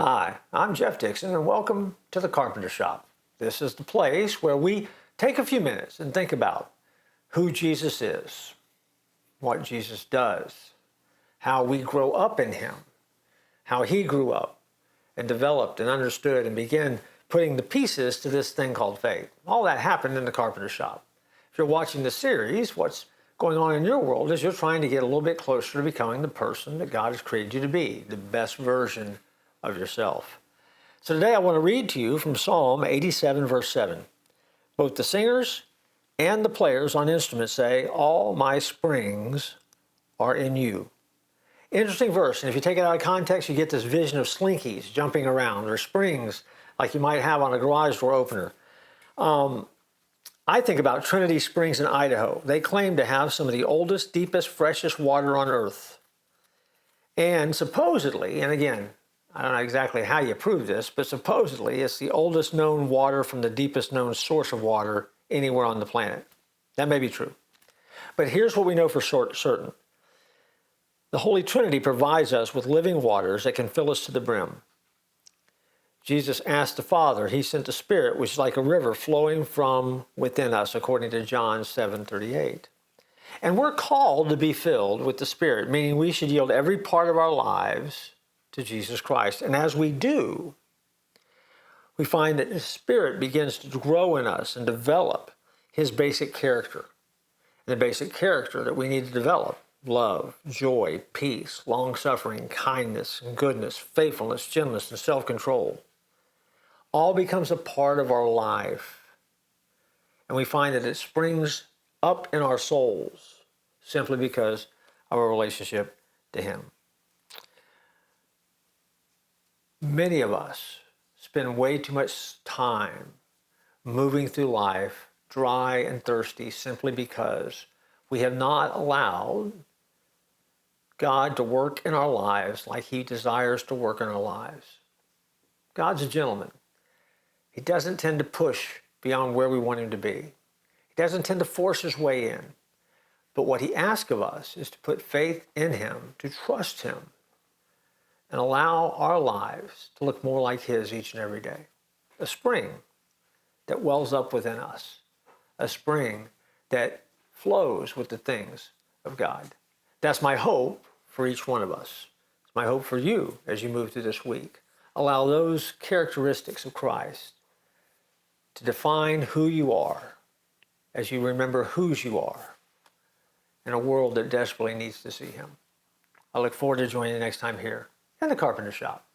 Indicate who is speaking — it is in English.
Speaker 1: Hi, I'm Jeff Dixon, and welcome to the Carpenter Shop. This is the place where we take a few minutes and think about who Jesus is, what Jesus does, how we grow up in him, how he grew up and developed and understood and began putting the pieces to this thing called faith. All that happened in the Carpenter Shop. If you're watching the series, what's going on in your world is you're trying to get a little bit closer to becoming the person that God has created you to be, the best version of yourself. So today I want to read to you from Psalm 87, verse 7. Both the singers and the players on instruments say, "All my springs are in you." Interesting verse, and if you take it out of context, you get this vision of slinkies jumping around, or springs like you might have on a garage door opener. I think about Trinity Springs in Idaho. They claim to have some of the oldest, deepest, freshest water on earth. And supposedly, and again, I don't know exactly how you prove this, but supposedly it's the oldest known water from the deepest known source of water anywhere on the planet. That may be true. But here's what we know for certain. The Holy Trinity provides us with living waters that can fill us to the brim. Jesus asked the Father, he sent the Spirit, which is like a river flowing from within us, according to John 7:38. And we're called to be filled with the Spirit, meaning we should yield every part of our lives to Jesus Christ. And as we do, we find that the Spirit begins to grow in us and develop his basic character. And the basic character that we need to develop: love, joy, peace, long-suffering, kindness, goodness, faithfulness, gentleness, and self-control. All becomes a part of our life. And we find that it springs up in our souls simply because of our relationship to him. Many of us spend way too much time moving through life dry and thirsty simply because we have not allowed God to work in our lives like he desires to work in our lives. God's a gentleman. He doesn't tend to push beyond where we want him to be. He doesn't tend to force his way in. But what he asks of us is to put faith in him, to trust him, and allow our lives to look more like his each and every day. A spring that wells up within us. A spring that flows with the things of God. That's my hope for each one of us. It's my hope for you as you move through this week. Allow those characteristics of Christ to define who you are as you remember whose you are in a world that desperately needs to see him. I look forward to joining you next time here in the Carpenter Shop.